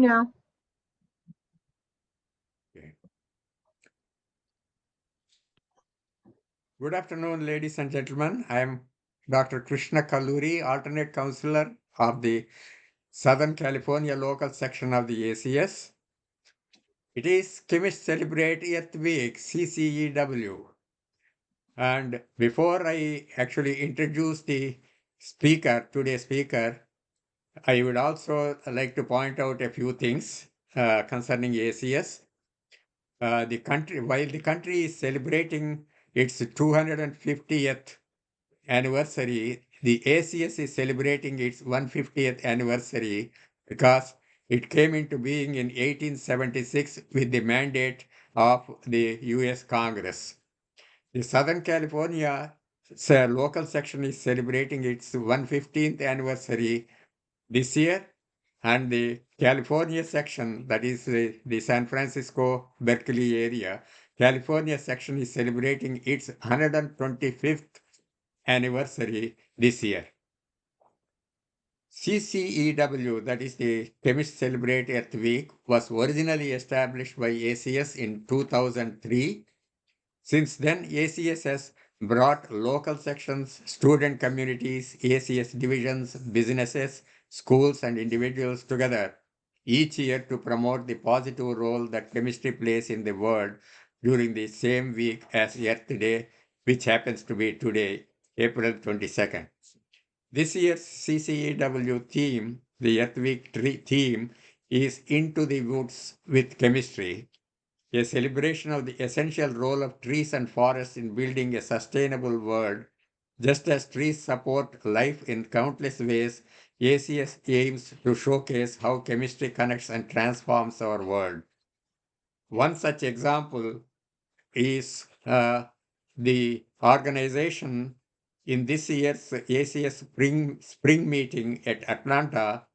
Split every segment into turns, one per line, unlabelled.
Yeah.
Okay. Good afternoon, ladies and gentlemen. I am Dr. Krishna Kalluri, alternate counselor of the Southern California local section of the ACS. It is Chemist Celebrate Earth Week, CCEW. And before I actually introduce the today's speaker, I would also like to point out a few things concerning ACS. While the country is celebrating its 250th anniversary, the ACS is celebrating its 150th anniversary because it came into being in 1876 with the mandate of the US Congress. The Southern California local section is celebrating its 115th anniversary this year, and the California section, that is the San Francisco Berkeley area, California section is celebrating its 125th anniversary this year. CCEW, that is the Chemist Celebrate Earth Week, was originally established by ACS in 2003. Since then, ACS has brought local sections, student communities, ACS divisions, businesses, schools, and individuals together each year to promote the positive role that chemistry plays in the world during the same week as Earth Day, which happens to be today, April 22nd. This year's CCEW theme, the Earth Week theme, is Into the Woods with Chemistry, a celebration of the essential role of trees and forests in building a sustainable world. Just as trees support life in countless ways, ACS aims to showcase how chemistry connects and transforms our world. One such example is the organization in this year's ACS spring meeting at Atlanta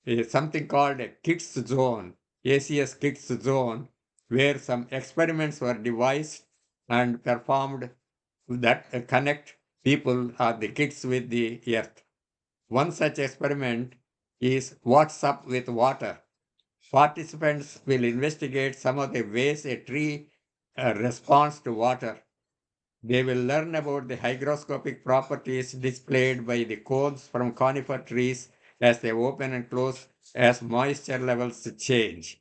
is something called a Kids Zone, ACS Kids Zone, where some experiments were devised and performed that connect people or the kids with the earth. One such experiment is What's Up with Water. Participants will investigate some of the ways a tree responds to water. They will learn about the hygroscopic properties displayed by the cones from conifer trees as they open and close as moisture levels change.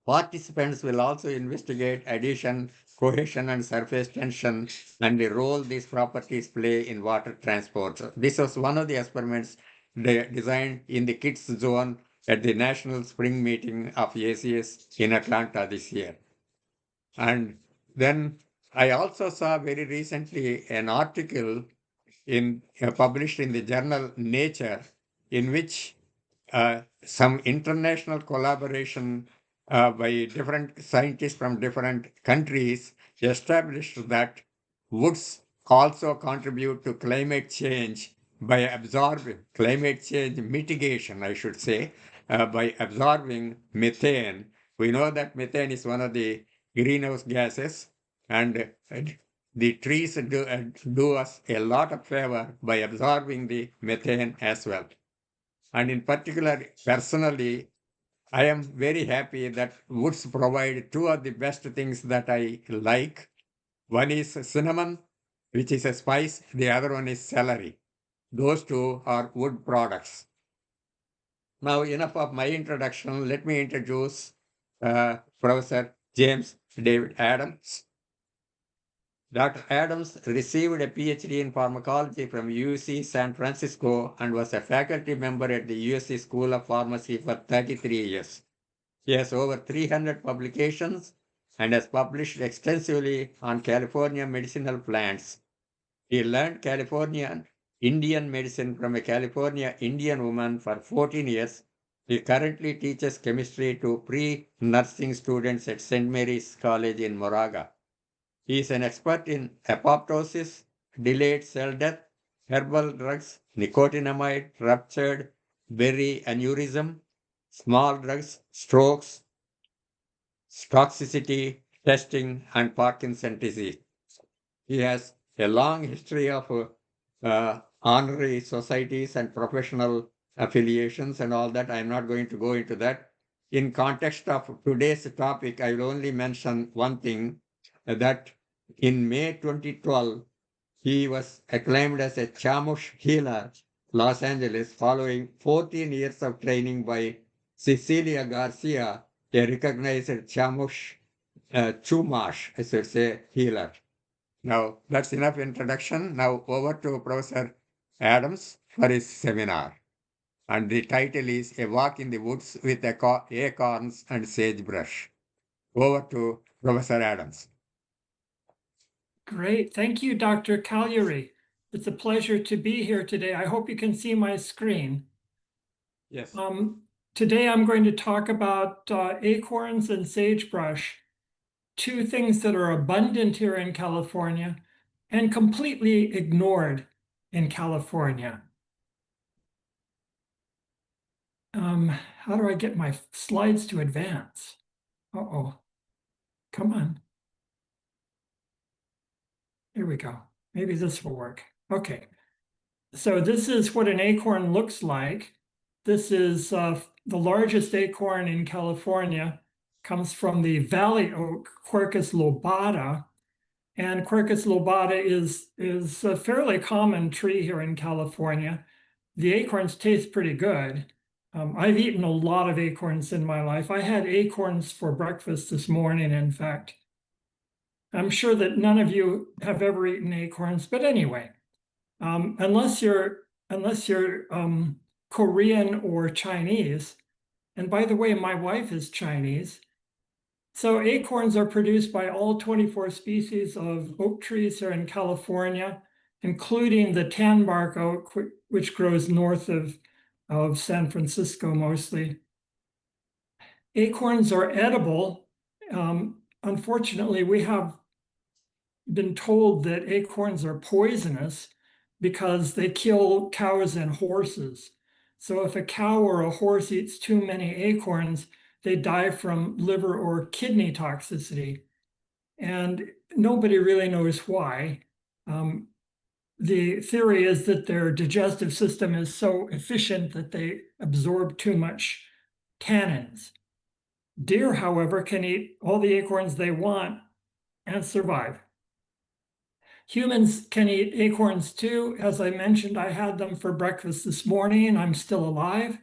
Participants will also investigate adhesion, cohesion, and surface tension and the role these properties play in water transport. So this was one of the experiments designed in the kids zone at the National Spring Meeting of ACS in Atlanta this year. And then I also saw very recently an article published in the journal Nature, in which some international collaboration by different scientists from different countries established that woods also contribute to climate change by absorbing climate change mitigation, I should say, by absorbing methane. We know that methane is one of the greenhouse gases, and the trees do us a lot of favor by absorbing the methane as well. And in particular, personally, I am very happy that woods provide two of the best things that I like. One is cinnamon, which is a spice. The other one is celery. Those two are wood products. Now, enough of my introduction. Let me introduce Professor James David Adams. Dr. Adams received a PhD in pharmacology from UC San Francisco and was a faculty member at the USC School of Pharmacy for 33 years. He has over 300 publications and has published extensively on California medicinal plants. He learned Californian Indian medicine from a California Indian woman for 14 years. He currently teaches chemistry to pre-nursing students at St. Mary's College in Moraga. He is an expert in apoptosis, delayed cell death, herbal drugs, nicotinamide, ruptured berry aneurysm, small drugs, strokes, toxicity testing, and Parkinson's disease. He has a long history of honorary societies and professional affiliations and all that. I'm not going to go into that. In context of today's topic, I will only mention one thing, that in May 2012, he was acclaimed as a Chamush healer, Los Angeles, following 14 years of training by Cecilia Garcia, a recognized Chumash, I should say, healer. Now, that's enough introduction. Now, over to Professor Adams for his seminar. And the title is A Walk in the Woods with Acorns and Sagebrush. Over to Professor Adams.
Great. Thank you, Dr. Cagliari. It's a pleasure to be here today. I hope you can see my screen.
Yes.
Today I'm going to talk about acorns and sagebrush, two things that are abundant here in California and completely ignored in California. How do I get my slides to advance? Uh-oh. Come on. Here we go. Maybe this will work. Okay. So this is what an acorn looks like. This is the largest acorn in California, comes from the valley oak, Quercus lobata. And Quercus lobata is a fairly common tree here in California. The acorns taste pretty good. I've eaten a lot of acorns in my life. I had acorns for breakfast this morning, in fact. I'm sure that none of you have ever eaten acorns, but anyway, unless you're Korean or Chinese, and by the way, my wife is Chinese. So acorns are produced by all 24 species of oak trees here in California, including the tanbark oak, which grows north of San Francisco mostly. Acorns are edible. Unfortunately, we have been told that acorns are poisonous because they kill cows and horses. So if a cow or a horse eats too many acorns, they die from liver or kidney toxicity. And nobody really knows why. The theory is that their digestive system is so efficient that they absorb too much tannins. Deer, however, can eat all the acorns they want and survive. Humans can eat acorns too. As I mentioned, I had them for breakfast this morning. I'm still alive.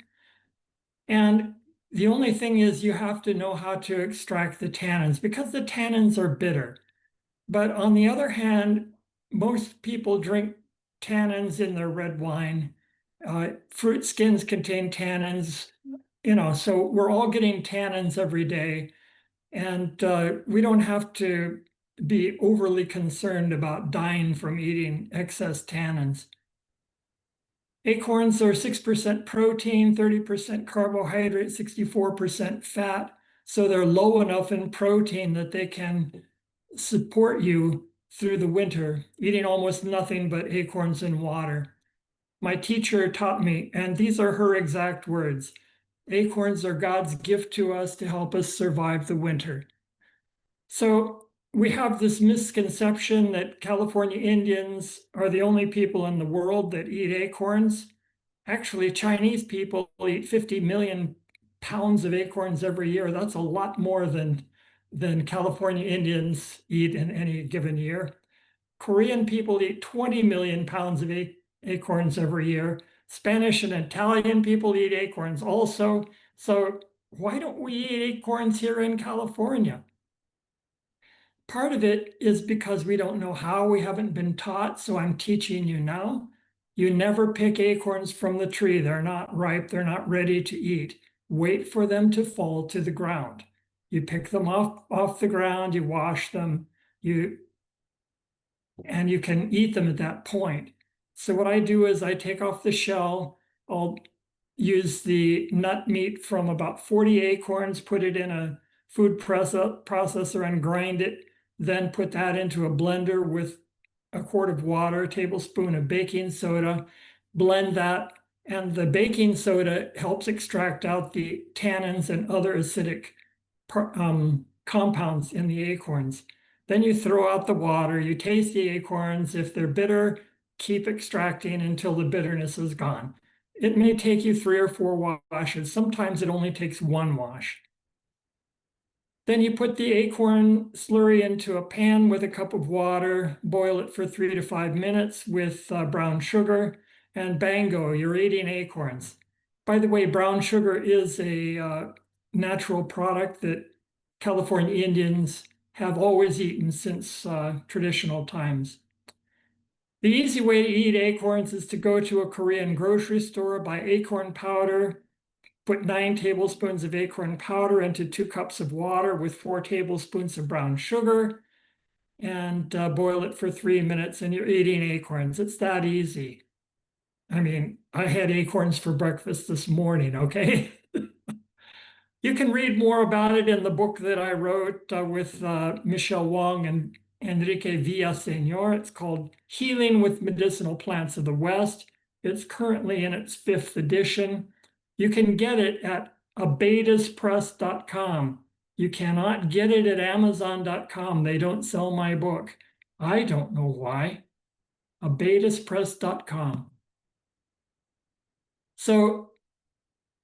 And the only thing is you have to know how to extract the tannins because the tannins are bitter. But on the other hand, most people drink tannins in their red wine. Fruit skins contain tannins, so we're all getting tannins every day. And we don't have to be overly concerned about dying from eating excess tannins. Acorns are 6% protein, 30% carbohydrate, 64% fat. So they're low enough in protein that they can support you through the winter, eating almost nothing but acorns and water. My teacher taught me, and these are her exact words, acorns are God's gift to us to help us survive the winter. So we have this misconception that California Indians are the only people in the world that eat acorns. Actually, Chinese people eat 50 million pounds of acorns every year. That's a lot more than California Indians eat in any given year. Korean people eat 20 million pounds of acorns every year. Spanish and Italian people eat acorns also. So why don't we eat acorns here in California? Part of it is because we don't know how, we haven't been taught, so I'm teaching you now. You never pick acorns from the tree. They're not ripe, they're not ready to eat. Wait for them to fall to the ground. You pick them off the ground, you wash them, and you can eat them at that point. So what I do is I take off the shell, I'll use the nut meat from about 40 acorns, put it in a food processor and grind it, then put that into a blender with a quart of water, a tablespoon of baking soda, blend that, and the baking soda helps extract out the tannins and other acidic compounds in the acorns. Then you throw out the water, you taste the acorns. If they're bitter, keep extracting until the bitterness is gone. It may take you 3 or 4 washes. Sometimes it only takes 1 wash. Then you put the acorn slurry into a pan with a cup of water, boil it for 3 to 5 minutes with brown sugar, and bango, you're eating acorns. By the way, brown sugar is a natural product that California Indians have always eaten since traditional times. The easy way to eat acorns is to go to a Korean grocery store, buy acorn powder, put 9 tablespoons of acorn powder into 2 cups of water with 4 tablespoons of brown sugar, and boil it for 3 minutes, and you're eating acorns. It's that easy. I mean, I had acorns for breakfast this morning, okay? You can read more about it in the book that I wrote with Michelle Wong and Enrique Villaseñor. It's called Healing with Medicinal Plants of the West. It's currently in its 5th edition. You can get it at abetaspress.com. You cannot get it at amazon.com. They don't sell my book. I don't know why. abetaspress.com. So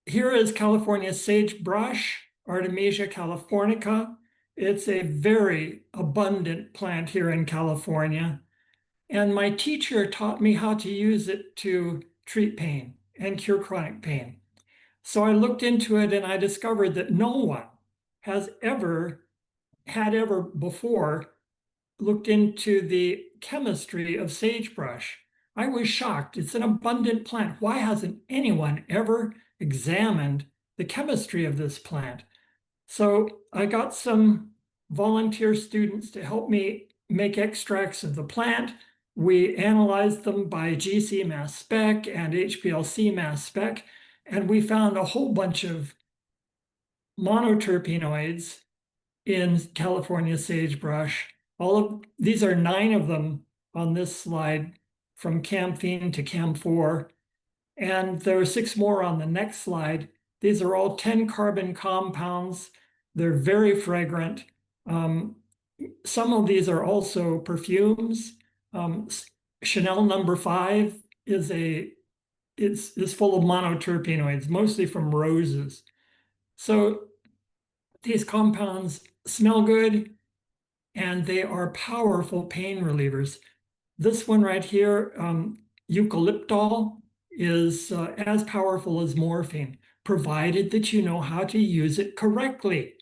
here is California sagebrush, Artemisia californica. It's a very abundant plant here in California. And my teacher taught me how to use it to treat pain and cure chronic pain. So I looked into it and I discovered that no one has ever before looked into the chemistry of sagebrush. I was shocked. It's an abundant plant. Why hasn't anyone ever examined the chemistry of this plant? So I got some volunteer students to help me make extracts of the plant. We analyzed them by GC mass spec and HPLC mass spec, and we found a whole bunch of monoterpenoids in California sagebrush. All of these are 9 of them on this slide, from camphene to camphor. And there are 6 more on the next slide. These are all 10 carbon compounds. They're very fragrant. Some of these are also perfumes. Chanel number 5 is full of monoterpenoids, mostly from roses. So these compounds smell good and they are powerful pain relievers. This one right here, eucalyptol, is as powerful as morphine, provided that you know how to use it correctly.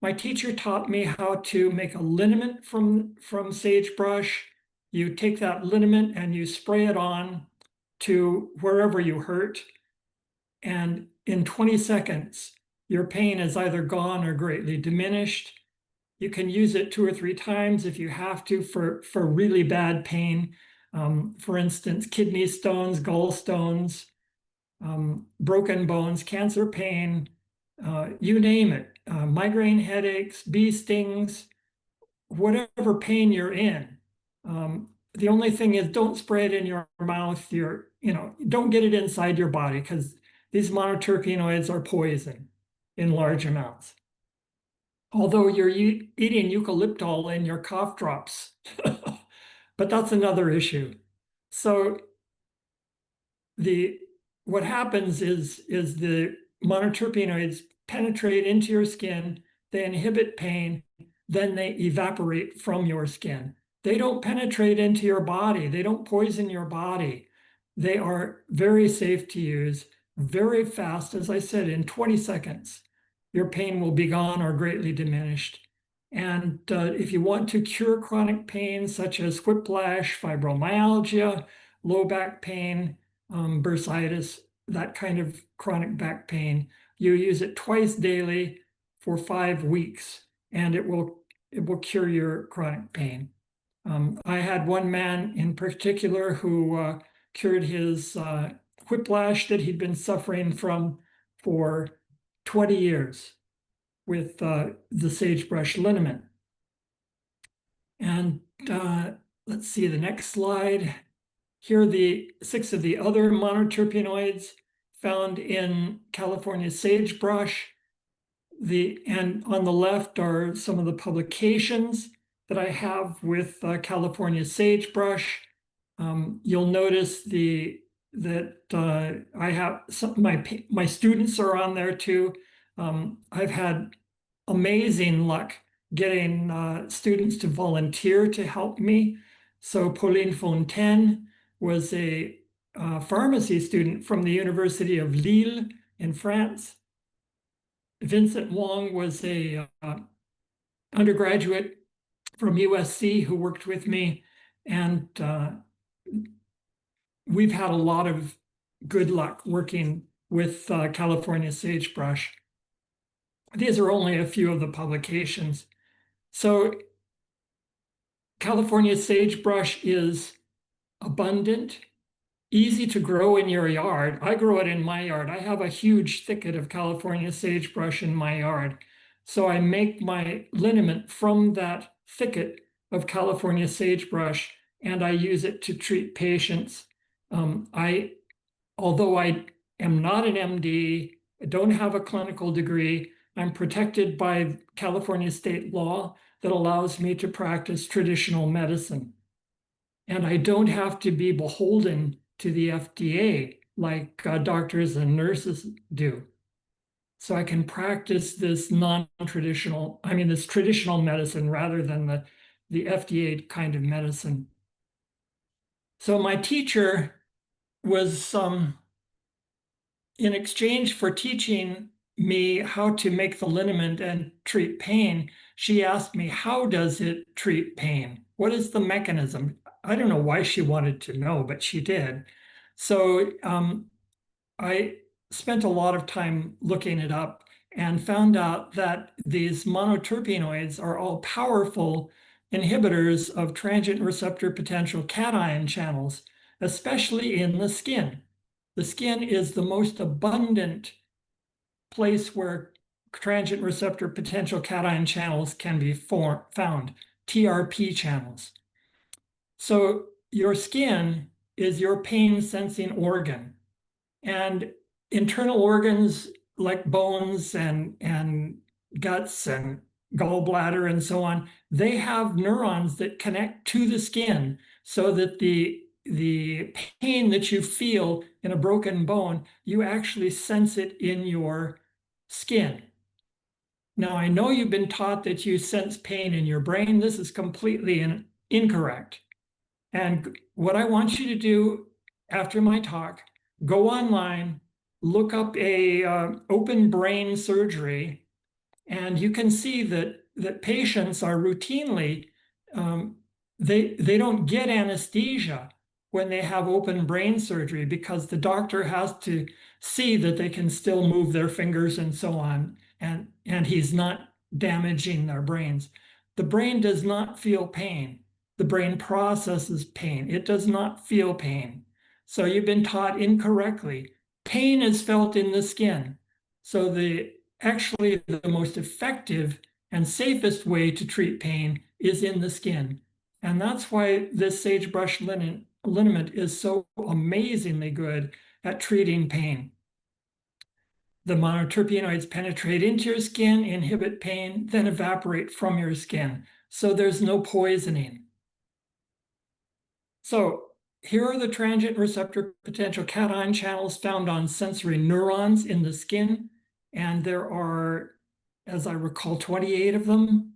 My teacher taught me how to make a liniment from sagebrush. You take that liniment and you spray it on to wherever you hurt. And in 20 seconds, your pain is either gone or greatly diminished. You can use it 2 or 3 times if you have to for really bad pain. For instance, kidney stones, gallstones, broken bones, cancer pain, you name it. Migraine headaches, bee stings, whatever pain you're in. The only thing is, don't spray it in your mouth. Don't get it inside your body, because these monoterpenoids are poison in large amounts. Although you're eating eucalyptol in your cough drops, but that's another issue. So what happens is the monoterpenoids penetrate into your skin, they inhibit pain, then they evaporate from your skin. They don't penetrate into your body. They don't poison your body. They are very safe to use, very fast. As I said, in 20 seconds, your pain will be gone or greatly diminished. And if you want to cure chronic pain, such as whiplash, fibromyalgia, low back pain, bursitis, that kind of chronic back pain, you use it twice daily for 5 weeks, and it will cure your chronic pain. I had one man in particular who cured his whiplash that he'd been suffering from for 20 years with the sagebrush liniment. And let's see the next slide. Here are the 6 of the other monoterpenoids found in California sagebrush. And on the left are some of the publications that I have with California sagebrush. You'll notice the I have some, my students are on there too. I've had amazing luck getting students to volunteer to help me. So Pauline Fontaine was a pharmacy student from the University of Lille in France. Vincent Wong was a undergraduate from USC who worked with me, and we've had a lot of good luck working with California sagebrush. These are only a few of the publications. So California sagebrush is abundant, easy to grow in your yard. I grow it in my yard. I have a huge thicket of California sagebrush in my yard. So I make my liniment from that thicket of California sagebrush, and I use it to treat patients. Although I am not an MD, I don't have a clinical degree, I'm protected by California state law that allows me to practice traditional medicine. And I don't have to be beholden to the FDA like doctors and nurses do. So I can practice this non-traditional, I mean, this traditional medicine rather than the FDA kind of medicine. So my teacher was, in exchange for teaching me how to make the liniment and treat pain, she asked me, how does it treat pain? What is the mechanism? I don't know why she wanted to know, but she did. So I spent a lot of time looking it up and found out that these monoterpenoids are all powerful inhibitors of transient receptor potential cation channels, especially in the skin. The skin is the most abundant place where transient receptor potential cation channels can be found, TRP channels. So your skin is your pain sensing organ, and internal organs like bones and guts and gallbladder and so on, they have neurons that connect to the skin so that the pain that you feel in a broken bone, you actually sense it in your skin. Now, I know you've been taught that you sense pain in your brain. This is completely incorrect. And what I want you to do after my talk, go online, look up a open brain surgery, and you can see that patients are routinely they don't get anesthesia when they have open brain surgery because the doctor has to see that they can still move their fingers and so on, and he's not damaging their brains. The brain does not feel pain. The brain processes pain. It does not feel pain. So you've been taught incorrectly. Pain is felt in the skin. So actually the most effective and safest way to treat pain is in the skin. And that's why this sagebrush liniment is so amazingly good at treating pain. The monoterpenoids penetrate into your skin, inhibit pain, then evaporate from your skin. So there's no poisoning. So here are the transient receptor potential cation channels found on sensory neurons in the skin. And there are, as I recall, 28 of them.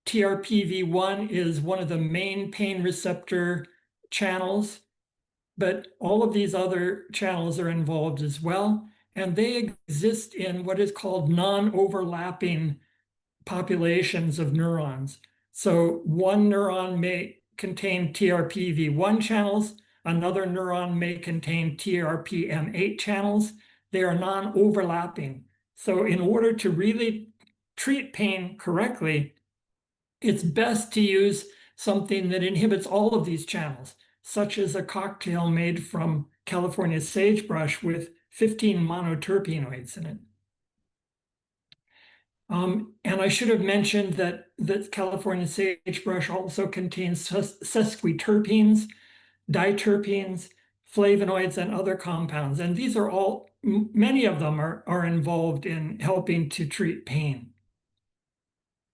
TRPV1 is one of the main pain receptor channels, but all of these other channels are involved as well. And they exist in what is called non-overlapping populations of neurons. So one neuron may contain TRPV1 channels, another neuron may contain TRPM8 channels. They are non-overlapping. So in order to really treat pain correctly, it's best to use something that inhibits all of these channels, such as a cocktail made from California sagebrush with 15 monoterpenoids in it. And I should have mentioned that California sagebrush also contains sesquiterpenes, diterpenes, flavonoids, and other compounds. And these are all, many of them are involved in helping to treat pain.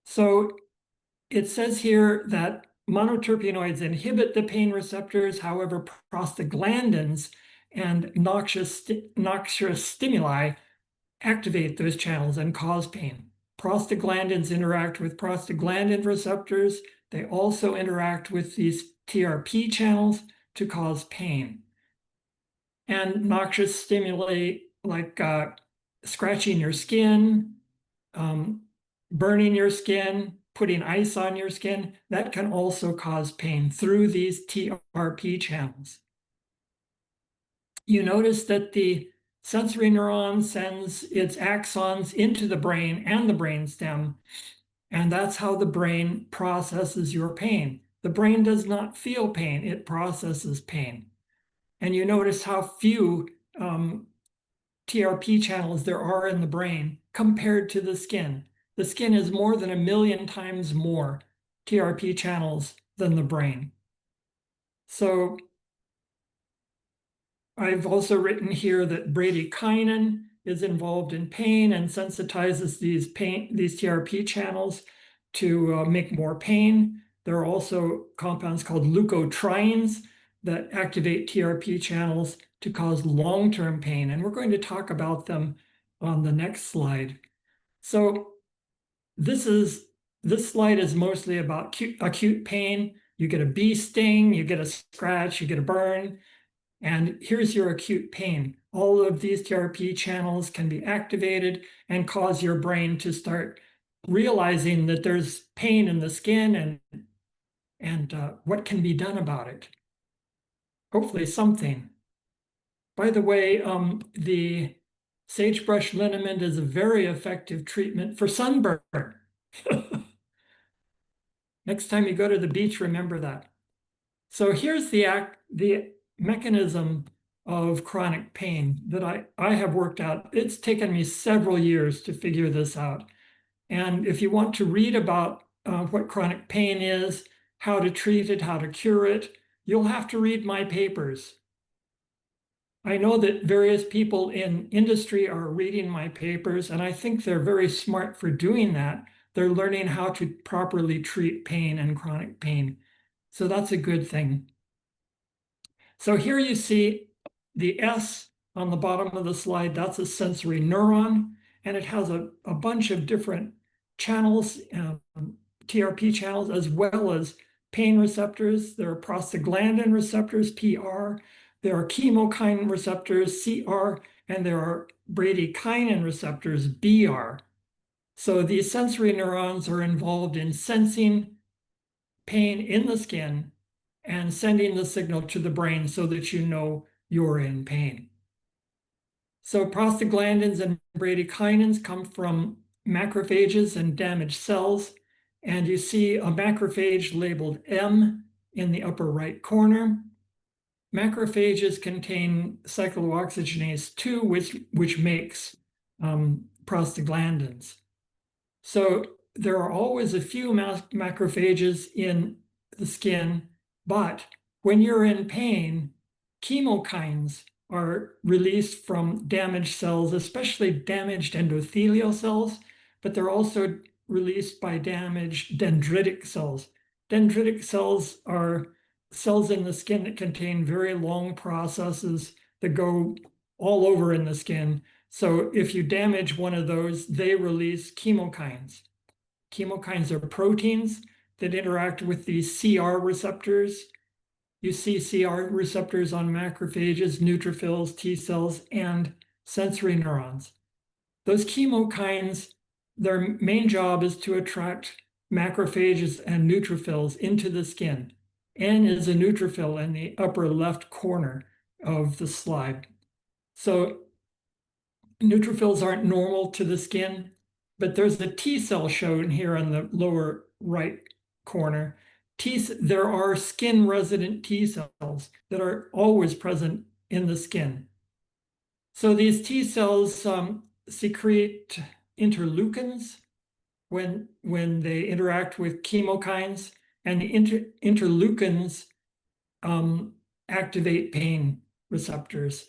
So it says here that monoterpenoids inhibit the pain receptors. However, prostaglandins and noxious stimuli activate those channels and cause pain. Prostaglandins interact with prostaglandin receptors. They also interact with these TRP channels to cause pain. And noxious stimuli like scratching your skin, burning your skin, putting ice on your skin, that can also cause pain through these TRP channels. You notice that the sensory neuron sends its axons into the brain and the brainstem, and that's how the brain processes your pain. The brain does not feel pain, it processes pain. And you notice how few TRP channels there are in the brain compared to the skin. The skin is more than 1,000,000 times more TRP channels than the brain. So I've also written here that bradykinin is involved in pain and sensitizes these TRP channels to make more pain. There are also compounds called leukotrienes that activate TRP channels to cause long-term pain, and we're going to talk about them on the next slide. So this slide is mostly about acute pain. You get a bee sting, you get a scratch, you get a burn, and here's your acute pain. All of these TRP channels can be activated and cause your brain to start realizing that there's pain in the skin and what can be done about it. Hopefully something. By the way, the sagebrush liniment is a very effective treatment for sunburn. Next time you go to the beach, remember that. So here's the mechanism of chronic pain that I have worked out. It's taken me several years to figure this out. And if you want to read about what chronic pain is, how to treat it, how to cure it, you'll have to read my papers. I know that various people in industry are reading my papers, and I think they're very smart for doing that. They're learning how to properly treat pain and chronic pain. So that's a good thing. So here you see the S on the bottom of the slide. That's a sensory neuron, and it has a bunch of different channels, TRP channels, as well as pain receptors. There are prostaglandin receptors, PR. There are chemokine receptors, CR, and there are bradykinin receptors, BR. So these sensory neurons are involved in sensing pain in the skin and sending the signal to the brain so that you know you're in pain. So prostaglandins and bradykinins come from macrophages and damaged cells. And you see a macrophage labeled M in the upper right corner. Macrophages contain cyclooxygenase 2, which makes prostaglandins. So there are always a few macrophages in the skin, but when you're in pain, chemokines are released from damaged cells, especially damaged endothelial cells, but they're also released by damaged dendritic cells. Dendritic cells are cells in the skin that contain very long processes that go all over in the skin. So if you damage one of those, they release chemokines. Chemokines are proteins that interact with these CR receptors. You see CR receptors on macrophages, neutrophils, T cells, and sensory neurons. Those chemokines, their main job is to attract macrophages and neutrophils into the skin. N is a neutrophil in the upper left corner of the slide. So neutrophils aren't normal to the skin, but there's a T cell shown here on the lower right corner. There are skin resident T cells that are always present in the skin. So these T cells secrete interleukins when they interact with chemokines, and the interleukins activate pain receptors.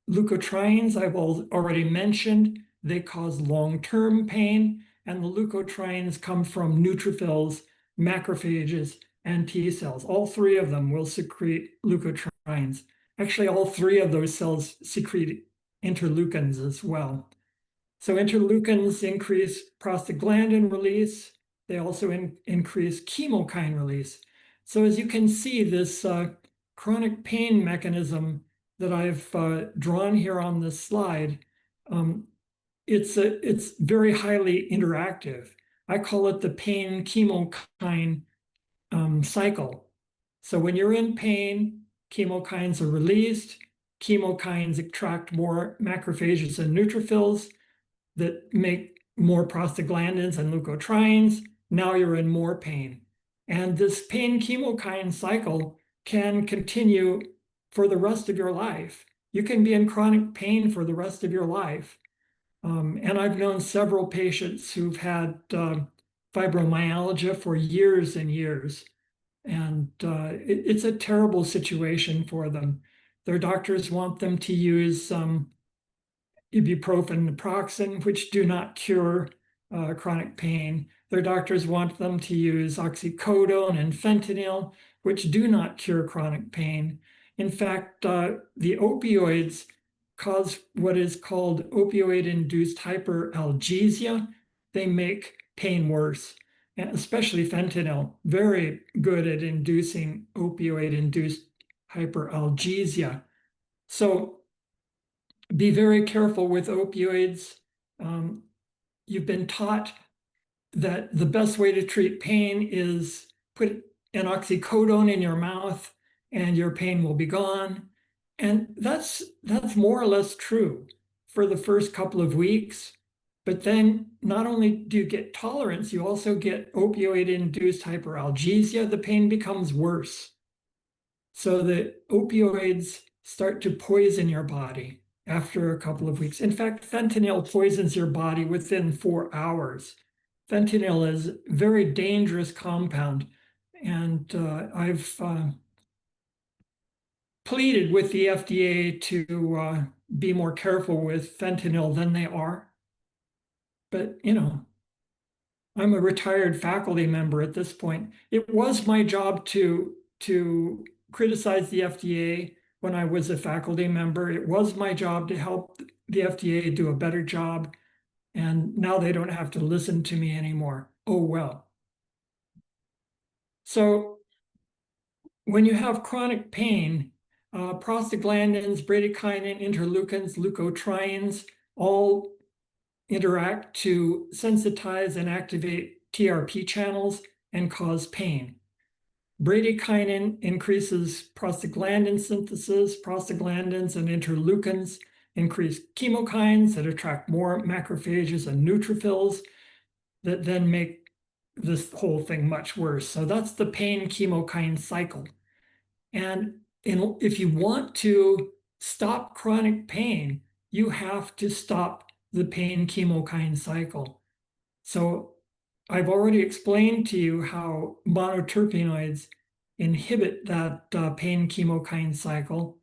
Leukotrienes, I've already mentioned, they cause long-term pain, and the leukotrienes come from neutrophils, macrophages, and T cells. All three of them will secrete leukotrienes. Actually, all three of those cells secrete interleukins as well. So interleukins increase prostaglandin release. They also increase chemokine release. So as you can see, this chronic pain mechanism that I've drawn here on this slide, it's very highly interactive. I call it the pain chemokine cycle. So when you're in pain, chemokines are released. Chemokines attract more macrophages and neutrophils that make more prostaglandins and leukotrienes. Now you're in more pain. And this pain chemokine cycle can continue for the rest of your life. You can be in chronic pain for the rest of your life. And I've known several patients who've had fibromyalgia for years and years. And it's a terrible situation for them. Their doctors want them to use ibuprofen, naproxen, which do not cure chronic pain. Their doctors want them to use oxycodone and fentanyl, which do not cure chronic pain. In fact, the opioids cause what is called opioid-induced hyperalgesia. They make pain worse, and especially fentanyl, very good at inducing opioid-induced hyperalgesia. So be very careful with opioids. You've been taught that the best way to treat pain is put an oxycodone in your mouth and your pain will be gone. And that's more or less true for the first couple of weeks. But then not only do you get tolerance, you also get opioid-induced hyperalgesia. The pain becomes worse. So the opioids start to poison your body after a couple of weeks. In fact, fentanyl poisons your body within 4 hours. Fentanyl is a very dangerous compound. And I've pleaded with the FDA to be more careful with fentanyl than they are. But, you know, I'm a retired faculty member at this point. It was my job to criticize the FDA when I was a faculty member. It was my job to help the FDA do a better job. And now they don't have to listen to me anymore. Oh, well. So when you have chronic pain, prostaglandins, bradykinin, interleukins, leukotrienes all interact to sensitize and activate TRP channels and cause pain. Bradykinin increases prostaglandin synthesis. Prostaglandins and interleukins increase chemokines that attract more macrophages and neutrophils that then make this whole thing much worse. So that's the pain chemokine cycle. And if you want to stop chronic pain, you have to stop the pain chemokine cycle. So I've already explained to you how monoterpenoids inhibit that pain chemokine cycle.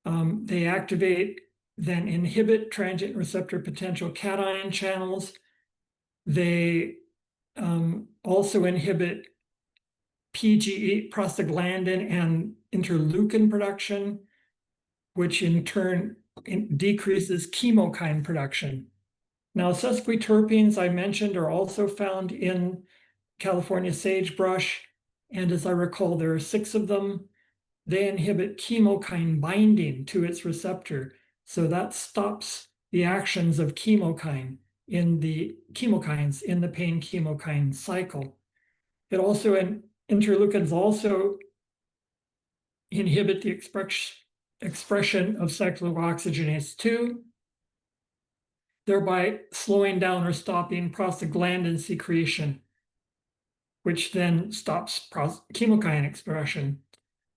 They activate, then inhibit transient receptor potential cation channels. They also inhibit PGE, prostaglandin, and interleukin production, which in turn decreases chemokine production. Now, sesquiterpenes I mentioned are also found in California sagebrush, and as I recall, there are 6 of them. They inhibit chemokine binding to its receptor, so that stops the actions of chemokines in the pain chemokine cycle. It also, interleukins also inhibit the expression of cyclooxygenase 2, thereby slowing down or stopping prostaglandin secretion, which then stops chemokine expression.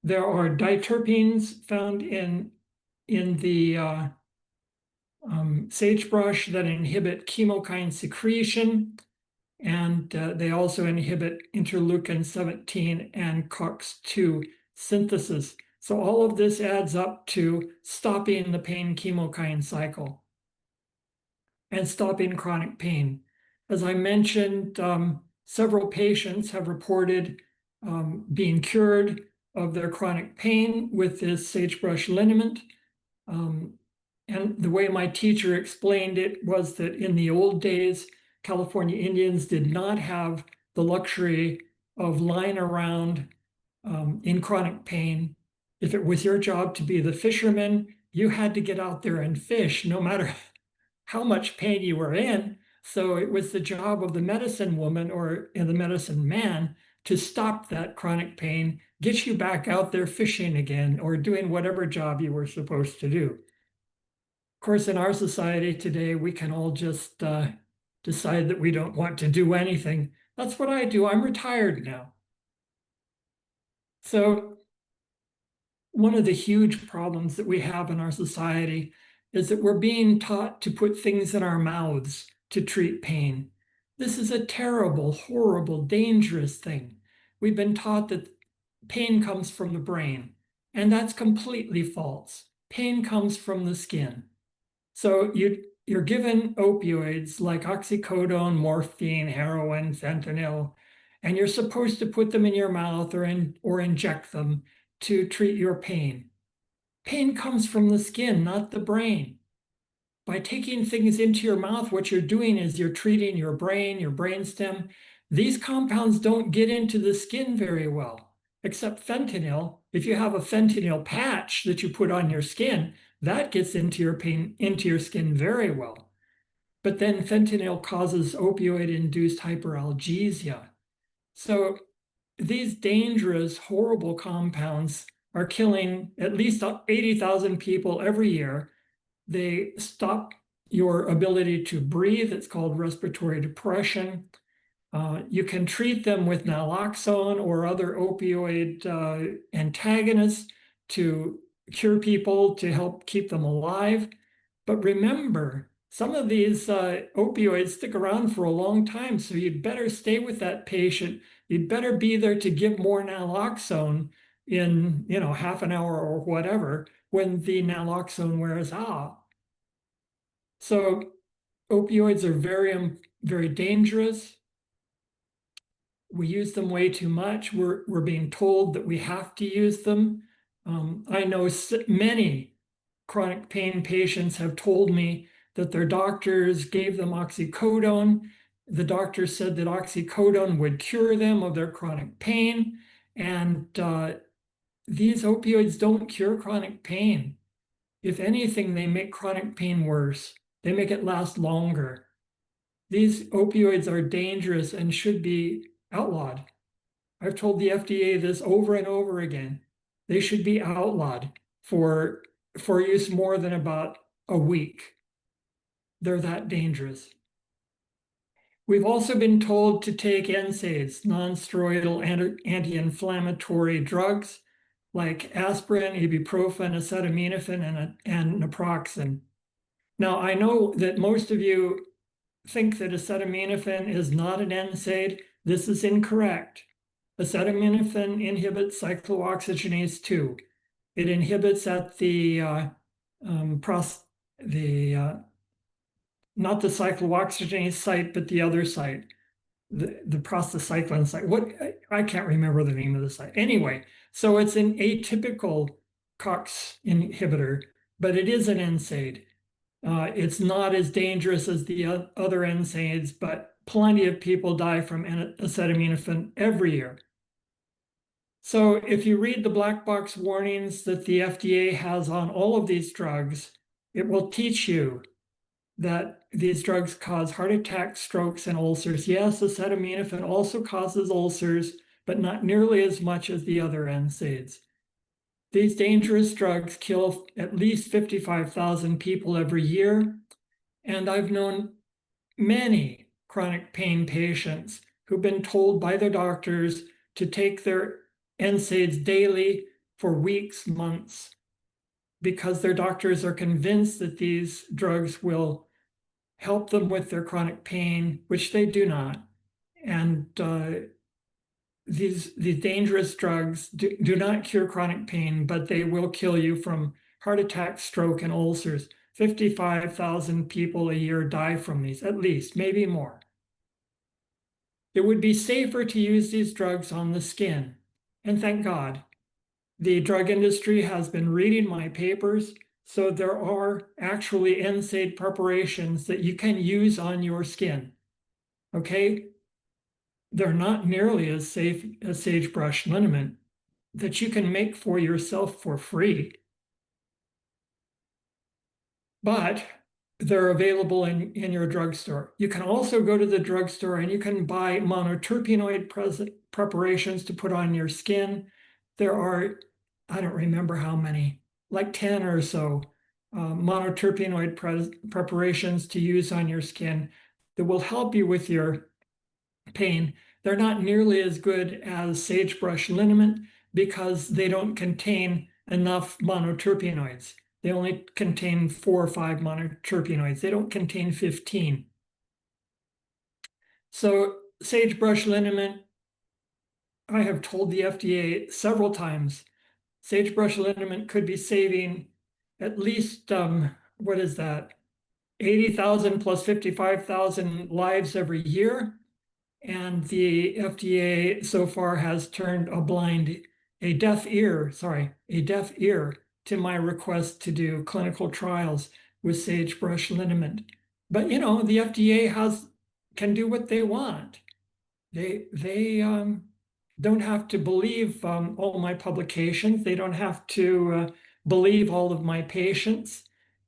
There are diterpenes found in the sagebrush that inhibit chemokine secretion, and they also inhibit interleukin 17 and COX-2 synthesis. So all of this adds up to stopping the pain chemokine cycle and stopping chronic pain. As I mentioned, several patients have reported being cured of their chronic pain with this sagebrush liniment. And the way my teacher explained it was that in the old days, California Indians did not have the luxury of lying around in chronic pain. If it was your job to be the fisherman, you had to get out there and fish no matter how much pain you were in. So it was the job of the medicine woman or the medicine man to stop that chronic pain, get you back out there fishing again or doing whatever job you were supposed to do. Of course, in our society today, we can all just decide that we don't want to do anything. That's what I do. I'm retired now. So one of the huge problems that we have in our society is that we're being taught to put things in our mouths to treat pain. This is a terrible, horrible, dangerous thing. We've been taught that pain comes from the brain, and that's completely false. Pain comes from the skin. So you're given opioids like oxycodone, morphine, heroin, fentanyl, and you're supposed to put them in your mouth or inject them to treat your pain. Pain comes from the skin, not the brain. By taking things into your mouth, what you're doing is you're treating your brain, your brainstem. These compounds don't get into the skin very well, except fentanyl. If you have a fentanyl patch that you put on your skin, that gets into your skin very well. But then fentanyl causes opioid-induced hyperalgesia. So these dangerous, horrible compounds are killing at least 80,000 people every year. They stop your ability to breathe. It's called respiratory depression. You can treat them with naloxone or other opioid antagonists to cure people, to help keep them alive. But remember, some of these opioids stick around for a long time, so you'd better stay with that patient. You'd better be there to give more naloxone in, half an hour or whatever when the naloxone wears out. So opioids are very, very dangerous. We use them way too much. We're being told that we have to use them. I know many chronic pain patients have told me that their doctors gave them oxycodone. The doctor said that oxycodone would cure them of their chronic pain. And these opioids don't cure chronic pain. If anything, they make chronic pain worse. They make it last longer. These opioids are dangerous and should be outlawed. I've told the FDA this over and over again. They should be outlawed for use more than about a week. They're that dangerous. We've also been told to take NSAIDs, non-steroidal anti-inflammatory drugs like aspirin, ibuprofen, acetaminophen, and naproxen. Now, I know that most of you think that acetaminophen is not an NSAID. This is incorrect. Acetaminophen inhibits cyclooxygenase 2. It inhibits at not the cyclooxygenase site, but the other site, the prostacyclin site. I can't remember the name of the site. Anyway, so it's an atypical COX inhibitor, but it is an NSAID. It's not as dangerous as the other NSAIDs, but plenty of people die from acetaminophen every year. So if you read the black box warnings that the FDA has on all of these drugs, it will teach you that these drugs cause heart attacks, strokes, and ulcers. Yes, acetaminophen also causes ulcers, but not nearly as much as the other NSAIDs. These dangerous drugs kill at least 55,000 people every year. And I've known many chronic pain patients who've been told by their doctors to take their NSAIDs daily for weeks, months, because their doctors are convinced that these drugs will help them with their chronic pain, which they do not. And these dangerous drugs do not cure chronic pain, but they will kill you from heart attack, stroke, and ulcers. 55,000 people a year die from these, at least, maybe more. it would be safer to use these drugs on the skin. And thank God, the drug industry has been reading my papers. So there are actually NSAID preparations that you can use on your skin. Okay? They're not nearly as safe as sagebrush liniment that you can make for yourself for free. But they're available in your drugstore. You can also go to the drugstore and you can buy monoterpenoid preparations to put on your skin. There are, I don't remember how many, like 10 or so monoterpenoid preparations to use on your skin that will help you with your pain. They're not nearly as good as sagebrush liniment because they don't contain enough monoterpenoids. They only contain 4 or 5 monoterpenoids. They don't contain 15. So sagebrush liniment, I have told the FDA several times, sagebrush liniment could be saving at least, what is that, 80,000 plus 55,000 lives every year. And the FDA so far has turned a deaf ear to my request to do clinical trials with sagebrush liniment. But the FDA can do what they want. They don't have to believe all my publications. They don't have to believe all of my patients.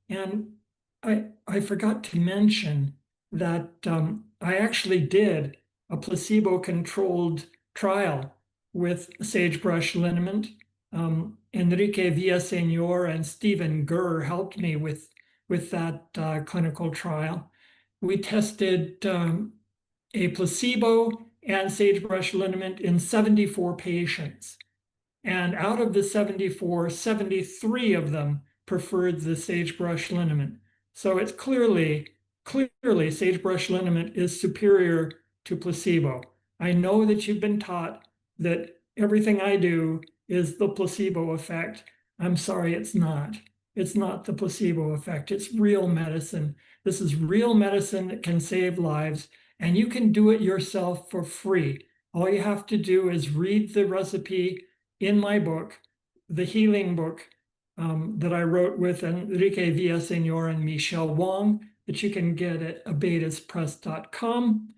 And I forgot to mention that I actually did a placebo-controlled trial with sagebrush liniment. Enrique Villaseñor and Stephen Gurr helped me with that clinical trial. We tested a placebo and sagebrush liniment in 74 patients. And out of the 74, 73 of them preferred the sagebrush liniment. So it's clearly sagebrush liniment is superior to placebo. I know that you've been taught that everything I do is the placebo effect. I'm sorry, it's not. It's not the placebo effect. It's real medicine. This is real medicine that can save lives, and you can do it yourself for free. All you have to do is read the recipe in my book, the healing book that I wrote with Enrique Villaseñor and Michelle Wong, that you can get at abetaspress.com,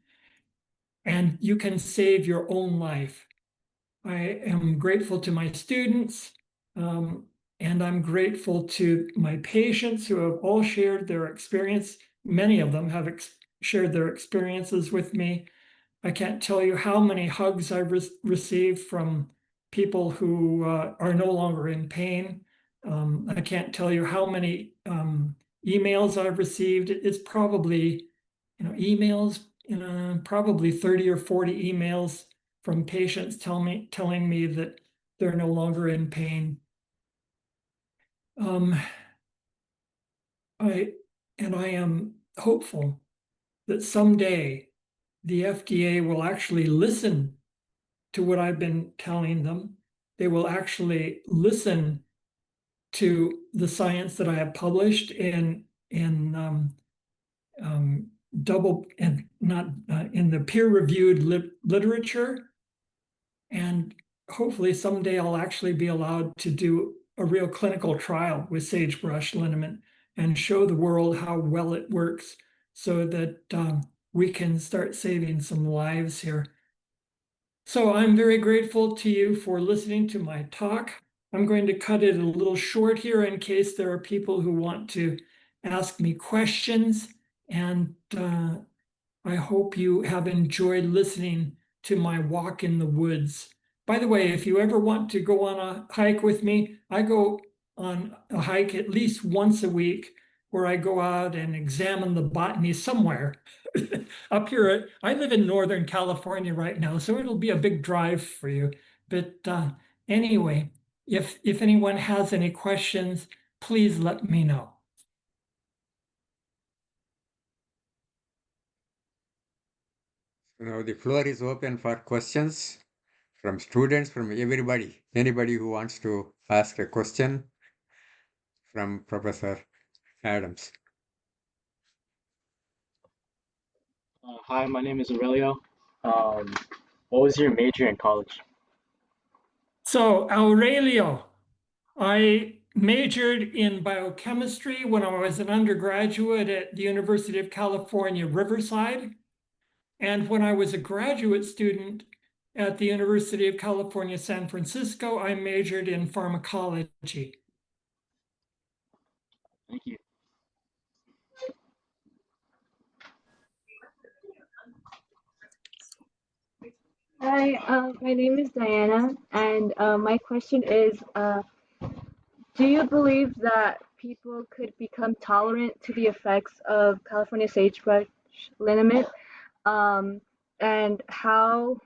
and you can save your own life. I am grateful to my students, and I'm grateful to my patients who have all shared their experience. Many of them have shared their experiences with me. I can't tell you how many hugs I've received from people who are no longer in pain. I can't tell you how many emails I've received. It's probably, emails, probably 30 or 40 emails from patients telling me that they're no longer in pain. I am hopeful that someday the FDA will actually listen to what I've been telling them. They will actually listen to the science that I have published in double and not in the peer-reviewed literature, and hopefully someday I'll actually be allowed to do a real clinical trial with sagebrush liniment and show the world how well it works, so that we can start saving some lives here. So I'm very grateful to you for listening to my talk. I'm going to cut it a little short here in case there are people who want to ask me questions. And I hope you have enjoyed listening to my walk in the woods. By the way, if you ever want to go on a hike with me, I go on a hike at least once a week where I go out and examine the botany somewhere. Up here, I live in Northern California right now, so it'll be a big drive for you. But anyway, if anyone has any questions, please let me know.
Now the floor is open for questions from students, from everybody. Anybody who wants to ask a question from Professor Adams.
Hi, my name is Aurelio. Um, what was your major in college?
So, Aurelio, I majored in biochemistry when I was an undergraduate at the University of California, Riverside. And when I was a graduate student at the University of California, San Francisco, I majored in pharmacology.
Thank you.
Hi, my name is Diana, and my question is, do you believe that people could become tolerant to the effects of California sagebrush liniment? Um, and how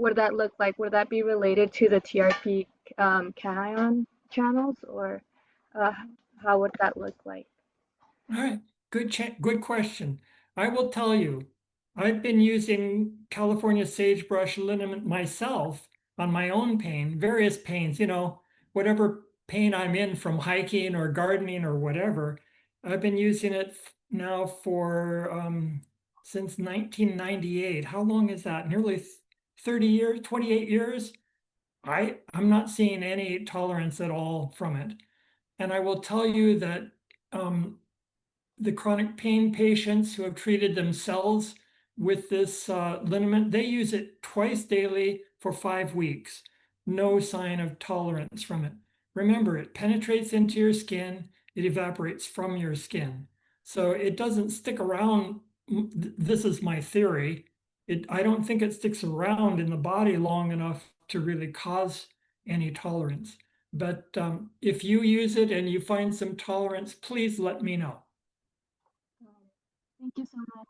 would that look like? Would that be related to the TRP cation channels, or uh, how would that look like?
All right, good question. I will tell you, I've been using California sagebrush liniment myself on my own pain, various pains, whatever pain I'm in from hiking or gardening or whatever. I've been using it now for since 1998. How long is that? Nearly 30 years, 28 years. I'm not seeing any tolerance at all from it. And I will tell you that um, the chronic pain patients who have treated themselves with this liniment, they use it twice daily for 5 weeks. No sign of tolerance from it. Remember, it penetrates into your skin, it evaporates from your skin. So it doesn't stick around. This is my theory. I don't think it sticks around in the body long enough to really cause any tolerance. But if you use it and you find some tolerance, please let me know.
Thank you so much.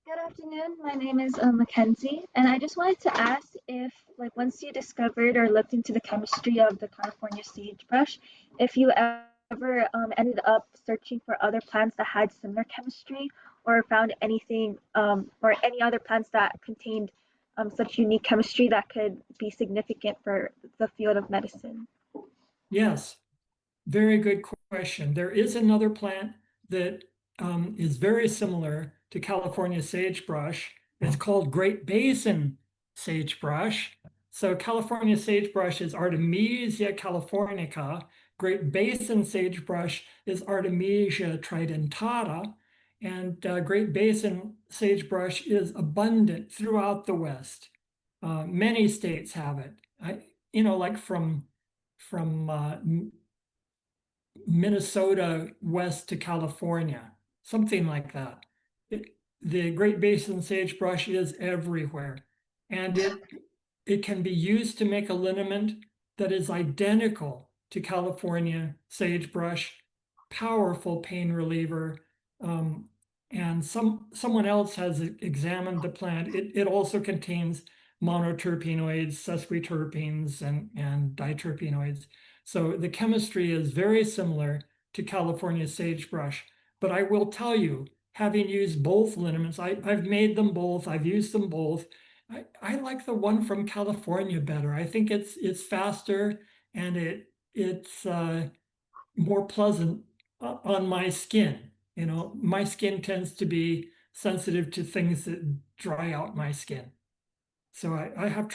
Good afternoon. My name is Mackenzie, and I just wanted to ask if, like, once you discovered or looked into the chemistry of the California sagebrush, if you ever ended up searching for other plants that had similar chemistry, or found anything or any other plants that contained such unique chemistry that could be significant for the field of medicine.
Yes, very good question. There is another plant that is very similar to California sagebrush. It's called Great Basin sagebrush. So California sagebrush is Artemisia californica. Great Basin sagebrush is Artemisia tridentata. And Great Basin sagebrush is abundant throughout the West. Many states have it. Like from Minnesota west to California, something like that. The Great Basin sagebrush is everywhere, and it can be used to make a liniment that is identical to California sagebrush, powerful pain reliever. And someone else has examined the plant. It also contains monoterpenoids, sesquiterpenes, and diterpenoids. So the chemistry is very similar to California sagebrush. But I will tell you, having used both liniments, I've made them both, I've used them both. I like the one from California better. I think it's faster and it's more pleasant on my skin. My skin tends to be sensitive to things that dry out my skin. So I have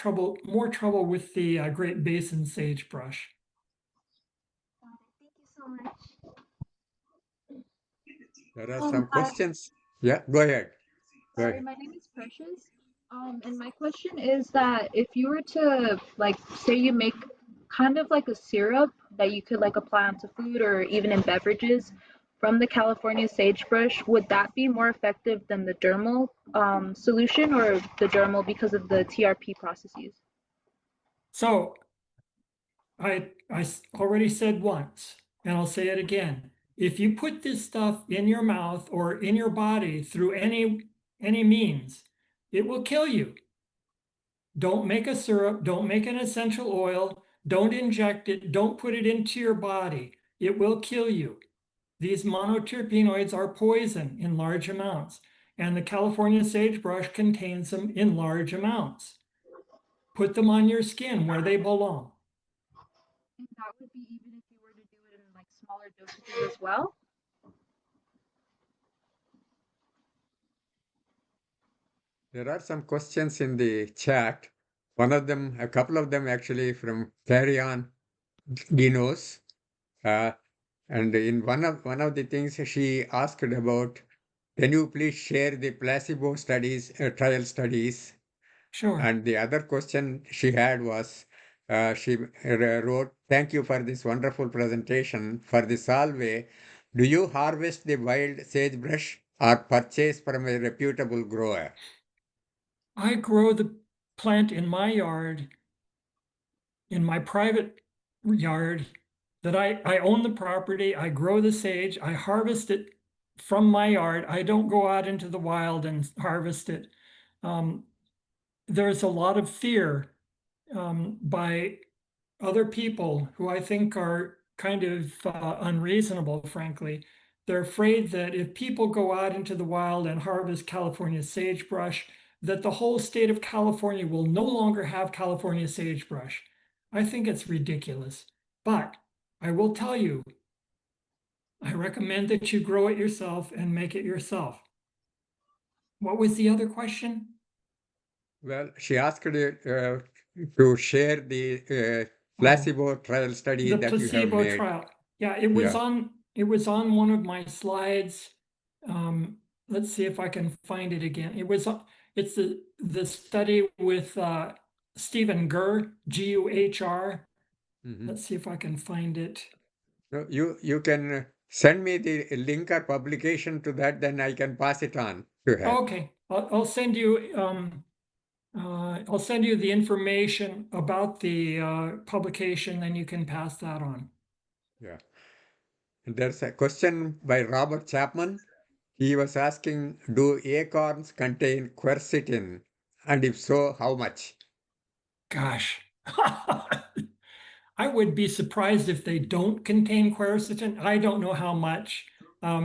more trouble with the Great Basin sagebrush.
Thank you so much.
There are some
Hi,
questions. Yeah, go ahead. Go
sorry,
ahead.
my name is Precious. And my question is that if you were to, like, say you make kind of like a syrup that you could like apply onto food or even in beverages from the California sagebrush, would that be more effective than the dermal solution, or the dermal because of the TRP processes?
So I already said once, and I'll say it again. If you put this stuff in your mouth or in your body through any means, it will kill you. Don't make a syrup, don't make an essential oil, don't inject it, don't put it into your body. It will kill you. These monoterpenoids are poison in large amounts, and the California sagebrush contains them in large amounts. Put them on your skin where they belong.
And that would be even if you were to do it in like smaller dosages as well.
There are some questions in the chat. One of them, a couple of them actually from Carry On Dinos. And in one of the things she asked about, can you please share the placebo studies, trial studies?
Sure.
And the other question she had was, she wrote, "Thank you for this wonderful presentation. For the salve, do you harvest the wild sagebrush or purchase from a reputable grower?"
I grow the plant in my yard, in my private yard, that I own the property, I grow the sage, I harvest it from my yard. I don't go out into the wild and harvest it. There's a lot of fear by other people who I think are kind of unreasonable, frankly. They're afraid that if people go out into the wild and harvest California sagebrush, that the whole state of California will no longer have California sagebrush. I think it's ridiculous. But I will tell you, I recommend that you grow it yourself and make it yourself. What was the other question?
Well, she asked you to share the placebo trial study
The
that you have
placebo
made.
trial. Yeah, it was on one of my slides. Let's see if I can find it again. It's the study with Stephen Guhr, Guhr.
Mhm.
Let's see if I can find it.
No, you can send me the link or publication to that, then I can pass it on to her.
Okay, I'll send you the information about the publication, then you can pass that on.
Yeah. And there's a question by Robert Chapman. He was asking, do acorns contain quercetin? And if so, how much?
Gosh. I would be surprised if they don't contain quercetin. I don't know how much.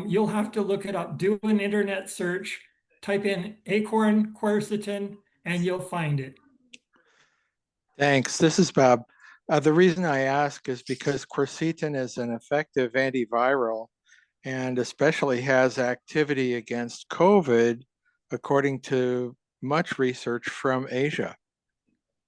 You'll have to look it up. Do an internet search, type in acorn quercetin, and you'll find it.
Thanks. This is Bob. The reason I ask is because quercetin is an effective antiviral and especially has activity against COVID, according to much research from Asia.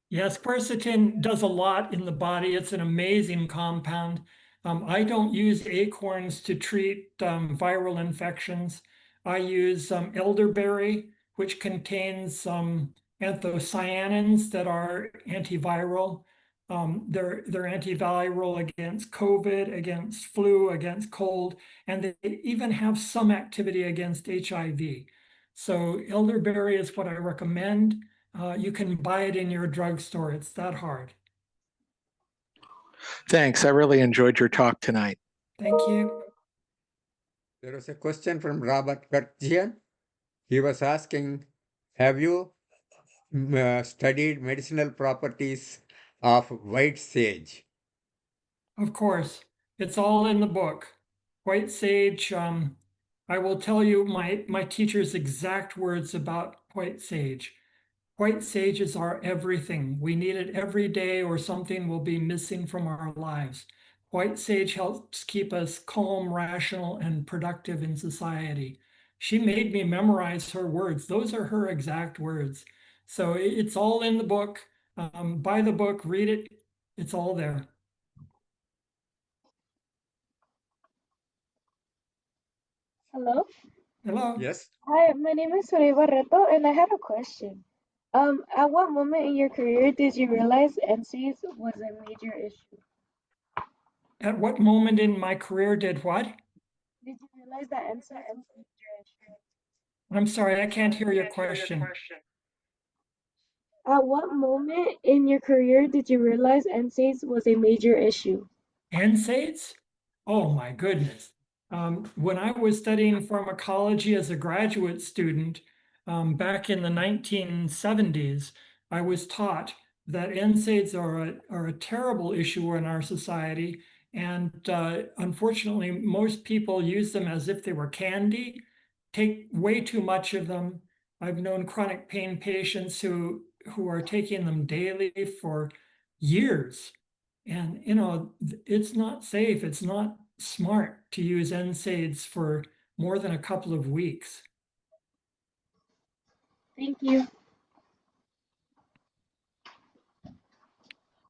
Yes, quercetin does a lot in the body. It's an amazing compound. I don't use acorns to treat viral infections. I use elderberry, which contains some anthocyanins that are antiviral. They're antiviral against COVID, against flu, against cold, and they even have some activity against HIV. So elderberry is what I recommend. You can buy it in your drugstore. It's that hard.
Thanks. I really enjoyed your talk tonight.
Thank you.
There was a question from Robert Kurtjian. He was asking, have you studied medicinal properties of white sage?
Of course, it's all in the book. White sage, I will tell you my teacher's exact words about white sage. White sages are everything. We need it every day or something will be missing from our lives. White sage helps keep us calm, rational, and productive in society. She made me memorize her words. Those are her exact words. So it's all in the book. Buy the book, read it. It's all there.
Hello.
Hello.
Yes.
Hi, my name is Soraya Barreto, and I have a question. At what moment in your career did you realize NCs was a major issue?
At what moment in my career did what?
Did you realize that NCs was a major issue?
I'm sorry, I can't hear your question.
At what moment in your career did you realize NSAIDs was a major issue?
NSAIDs? Oh my goodness. When I was studying pharmacology as a graduate student back in the 1970s, I was taught that NSAIDs are a terrible issue in our society. And unfortunately, most people use them as if they were candy, take way too much of them. I've known chronic pain patients who are taking them daily for years. And, it's not safe. It's not smart to use NSAIDs for more than a couple of weeks.
Thank you.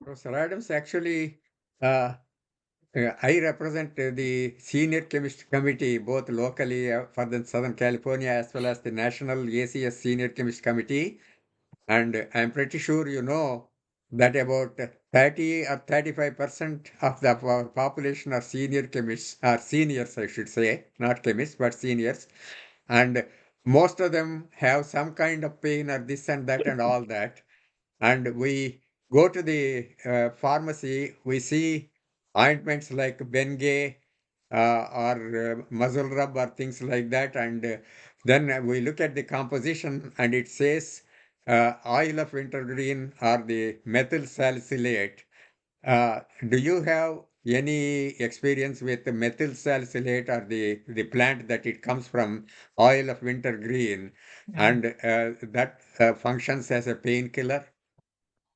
Professor Adams, actually, uh, I represent the Senior Chemist Committee, both locally for the Southern California as well as the National ACS Senior Chemist Committee. And I'm pretty sure you know that about 30 or 35% of our population are senior chemists, or seniors, I should say, not chemists, but seniors. And most of them have some kind of pain or this and that and all that. And we go to the pharmacy, we see ointments like Bengay or muzzle rub or things like that. And then we look at the composition and it says oil of wintergreen or the methyl salicylate. Do you have any experience with the methyl salicylate or the plant that it comes from, oil of wintergreen, and that functions as a painkiller?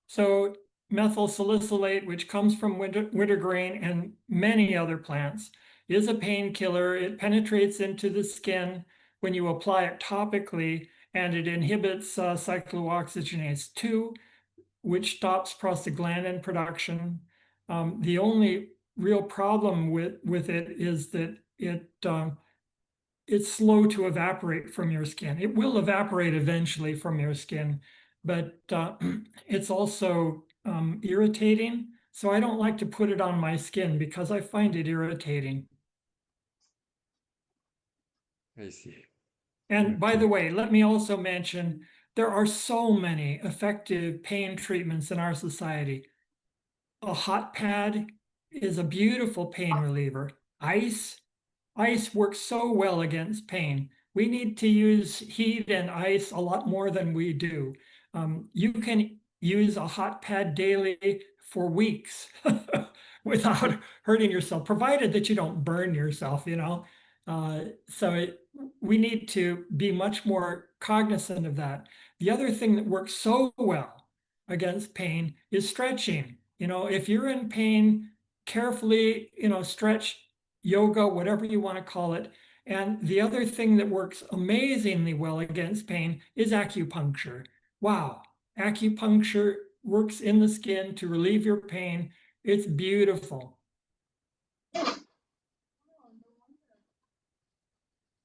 So methyl salicylate, which comes from wintergreen and many other plants, is a painkiller. It penetrates into the skin when you apply it topically, and it inhibits cyclooxygenase 2, which stops prostaglandin production. The only real problem with it is that it's slow to evaporate from your skin. It will evaporate eventually from your skin, but it's also irritating. So I don't like to put it on my skin because I find it irritating.
I see.
And by
Okay.
the way, let me also mention, there are so many effective pain treatments in our society. A hot pad is a beautiful pain reliever. Ice works so well against pain. We need to use heat and ice a lot more than we do. You can use a hot pad daily for weeks without hurting yourself, provided that you don't burn yourself, you know. We need to be much more cognizant of that. The other thing that works so well against pain is stretching. You know, if you're in pain, carefully, stretch, yoga, whatever you want to call it. And the other thing that works amazingly well against pain is acupuncture. Wow, acupuncture works in the skin to relieve your pain. It's beautiful.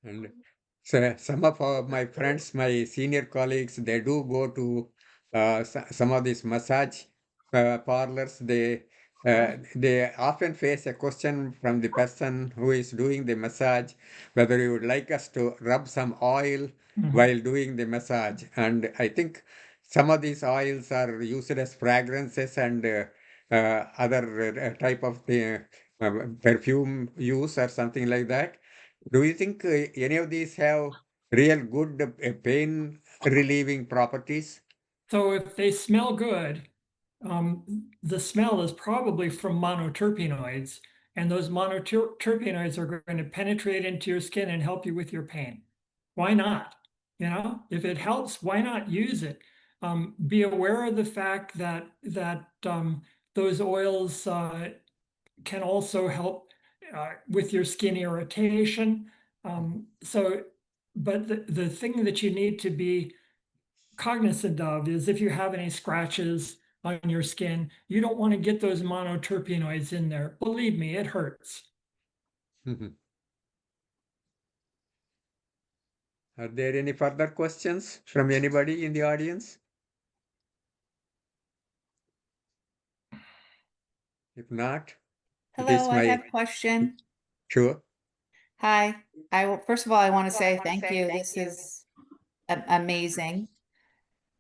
And so some of my friends, my senior colleagues, they do go to some of these massage parlors. They often face a question from the person who is doing the massage, whether you would like us to rub some oil while doing the massage. And I think some of these oils are used as fragrances and other type of perfume use or something like that. Do you think any of these have real good pain relieving properties?
So if they smell good, the smell is probably from monoterpenoids, and those monoterpenoids are going to penetrate into your skin and help you with your pain. Why not? If it helps, why not use it? Be aware of the fact that those oils can also help with your skin irritation. But the thing that you need to be cognizant of is if you have any scratches on your skin, you don't want to get those monoterpenoids in there. Believe me, it hurts.
Are there any further questions from anybody in the audience? If not, it is
Hello, I have
my
a question.
sure.
Hi. First of all, I want to say thank you. This is amazing.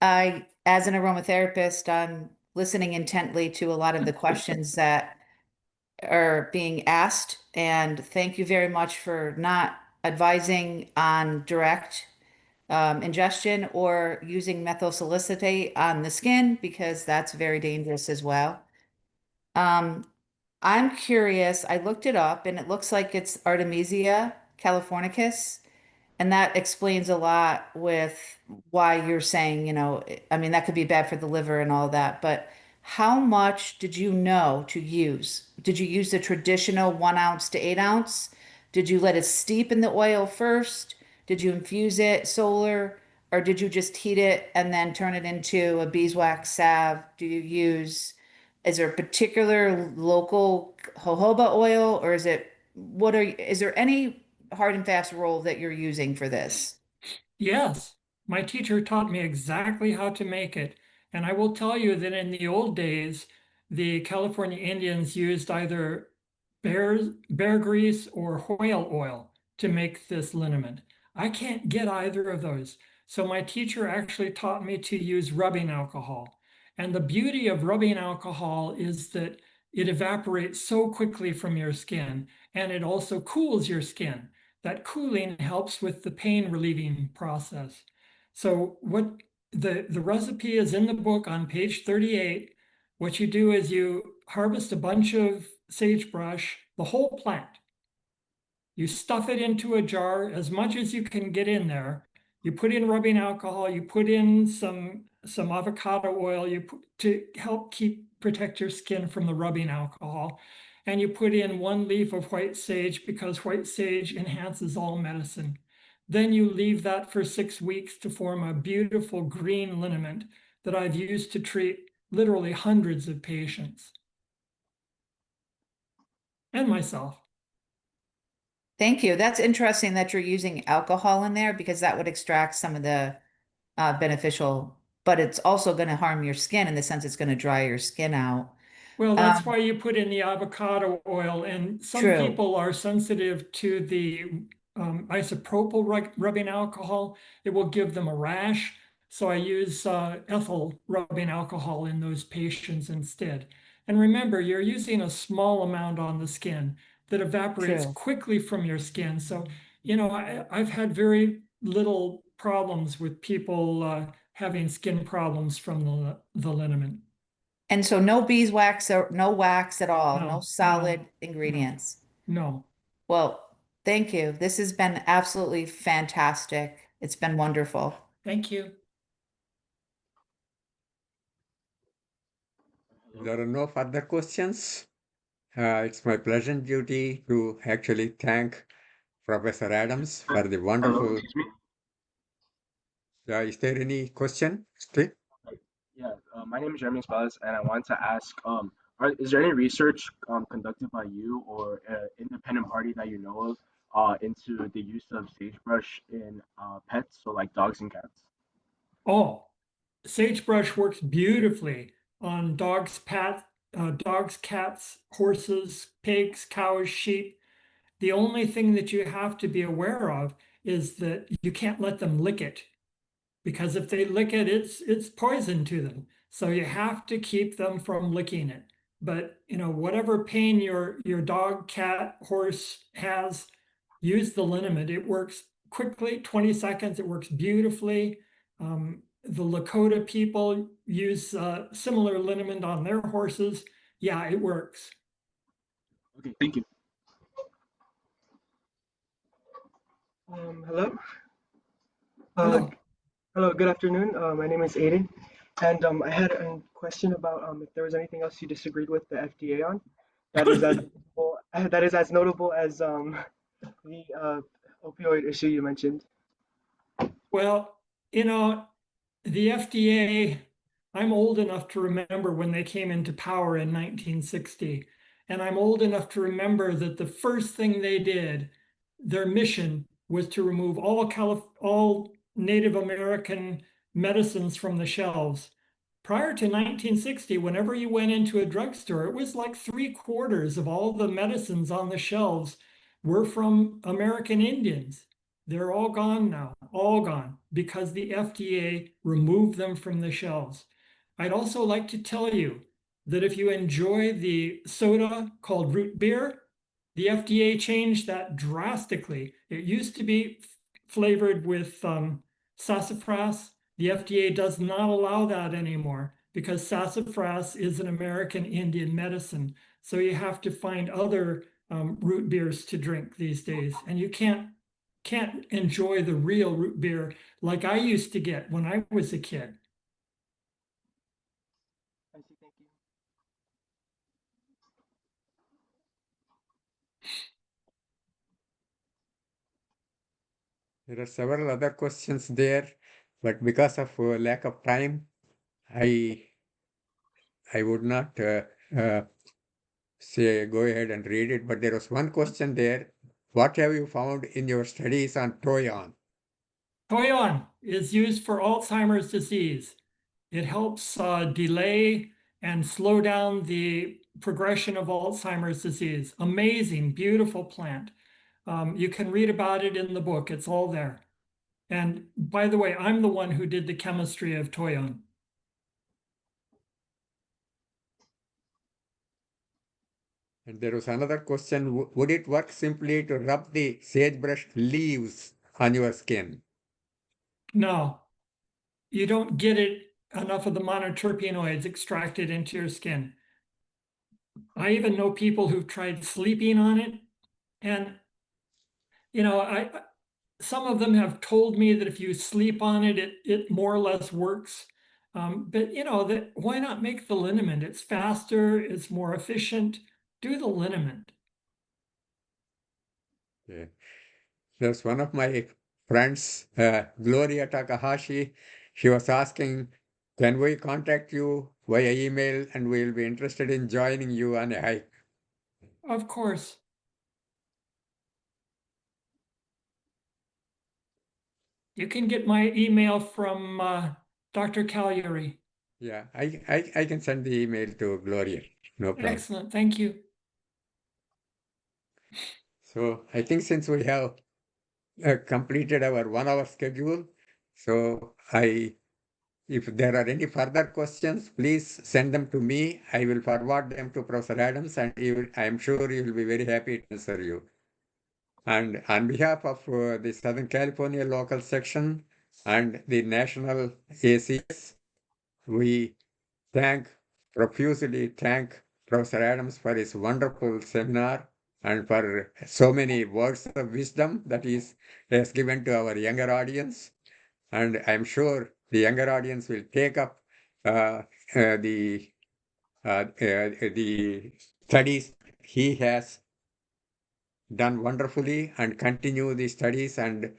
As an aromatherapist, I'm listening intently to a lot of the questions that are being asked, and thank you very much for not advising on direct ingestion or using methyl salicylate on the skin because that's very dangerous as well. Um, I'm curious. I looked it up and it looks like it's Artemisia californicus. And that explains a lot with why you're saying, I mean, that could be bad for the liver and all that. But how much did you know to use? Did you use the traditional 1 ounce to 8 ounce? Did you let it steep in the oil first? Did you infuse it solar? or did you just heat it and then turn it into a beeswax salve? Do you use, is there a particular local jojoba oil, or is it, is there any hard and fast rule that you're using for this?
Yes, my teacher taught me exactly how to make it. And I will tell you that in the old days, the California Indians used either bear grease or whale oil to make this liniment. I can't get either of those. So my teacher actually taught me to use rubbing alcohol. And the beauty of rubbing alcohol is that it evaporates so quickly from your skin, and it also cools your skin. That cooling helps with the pain relieving process. So what the recipe is in the book on page 38. What you do is you harvest a bunch of sagebrush, the whole plant. You stuff it into a jar as much as you can get in there. You put in rubbing alcohol, you put in some avocado oil to help protect your skin from the rubbing alcohol. And you put in 1 leaf of white sage because white sage enhances all medicine. Then you leave that for 6 weeks to form a beautiful green liniment that I've used to treat literally hundreds of patients and myself.
Thank you. That's interesting that you're using alcohol in there because that would extract some of the beneficial, but it's also going to harm your skin in the sense it's going to dry your skin out.
Well, that's why you put in the avocado oil, and some
True.
people are sensitive to the isopropyl rubbing alcohol. It will give them a rash. So I use ethyl rubbing alcohol in those patients instead. And remember, you're using a small amount on the skin that evaporates
True.
quickly from your skin. So, I've had very little problems with people having skin problems from the liniment.
And so no beeswax or no wax at all, no
No,
solid
no,
ingredients.
no.
Well, thank you. This has been absolutely fantastic. It's been wonderful.
Thank you.
If there are no further questions, it's my pleasant duty to actually thank Professor Adams for the
Hello,
wonderful.
excuse me.
Is there any question? Steve?
Yeah, my name is Jeremy Spells, and I wanted to ask, is there any research conducted by you or an independent party that you know of into the use of sagebrush in pets, so like dogs and cats?
Oh, sagebrush works beautifully on dogs, cats, horses, pigs, cows, sheep. The only thing that you have to be aware of is that you can't let them lick it, because if they lick it, it's poison to them. So you have to keep them from licking it. But whatever pain your dog, cat, horse has, use the liniment. It works quickly, 20 seconds. It works beautifully. The Lakota people use similar liniment on their horses. Yeah, it works.
Okay, thank you.
Hello.
Hello.
Hello. Good afternoon. My name is Aiden, and I had a question about if there was anything else you disagreed with the FDA on that is as notable, that is as notable as the opioid issue you mentioned.
Well, the FDA, I'm old enough to remember when they came into power in 1960. And I'm old enough to remember that the first thing they did, their mission was to remove all Native American medicines from the shelves. Prior to 1960, whenever you went into a drugstore, it was like 3/4 of all the medicines on the shelves were from American Indians. They're all gone now, all gone, because the FDA removed them from the shelves. I'd also like to tell you that if you enjoy the soda called root beer, the FDA changed that drastically. It used to be flavored with sassafras. The FDA does not allow that anymore because sassafras is an American Indian medicine. So you have to find other root beers to drink these days, and you can't enjoy the real root beer like I used to get when I was a kid.
I see. Thank you.
There are several other questions there. but because of lack of time, I would not say go ahead and read it. But there was one question there. What have you found in your studies on Toyon?
Toyon is used for Alzheimer's disease. It helps delay and slow down the progression of Alzheimer's disease. Amazing, beautiful plant. You can read about it in the book. It's all there. And by the way, I'm the one who did the chemistry of Toyon.
And there was another question. Would it work simply to rub the sagebrush leaves on your skin?
No, you don't get it enough of the monoterpenoids extracted into your skin. I even know people who've tried sleeping on it, and some of them have told me that if you sleep on it, it more or less works. But why not make the liniment? It's faster, it's more efficient. Do the liniment.
Yeah. There's one of my friends, Gloria Takahashi. She was asking, can we contact you via email and we'll be interested in joining you on a hike?
Of course. You can get my email from Dr. Cagliari.
Yeah, I can send the email to Gloria. No problem.
Excellent, thank you.
So I think since we have completed our 1 hour schedule, so if there are any further questions, please send them to me. I will forward them to Professor Adams, and I am sure he will be very happy to answer you. And on behalf of the Southern California local section and the national ACS, we profusely thank Professor Adams for his wonderful seminar and for so many words of wisdom that he has given to our younger audience. And I'm sure the younger audience will take up the studies he has done wonderfully and continue the studies and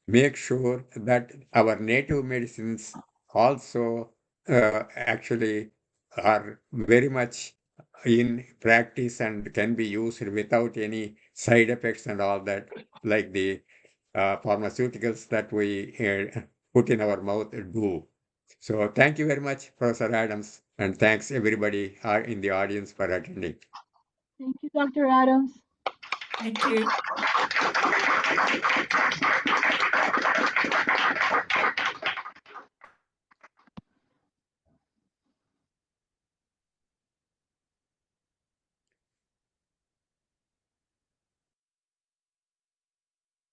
make sure that our native medicines also actually are very much in practice and can be used without any side effects and all that, like the pharmaceuticals that we put in our mouth do. So thank you very much, Professor Adams, and thanks everybody in the audience for attending.
Thank you, Dr. Adams.
Thank you.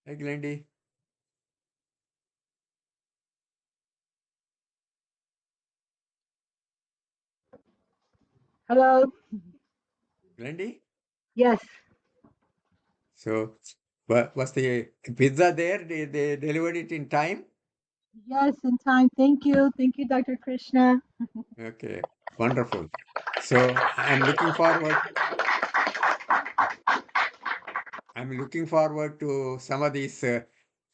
Hi, Glendy.
Hello.
Glendy?
Yes.
So, was the pizza there? They delivered it in time?
Yes, in time. Thank you. Thank you, Dr. Krishna.
Okay, wonderful. So I'm looking forward to some of these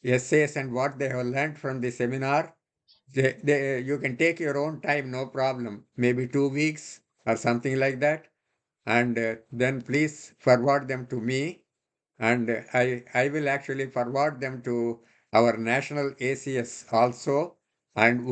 essays and what they have learned from the seminar. You can take your own time, no problem. Maybe 2 weeks or something like that. And then please forward them to me. And I will actually forward them to our national ACS also. And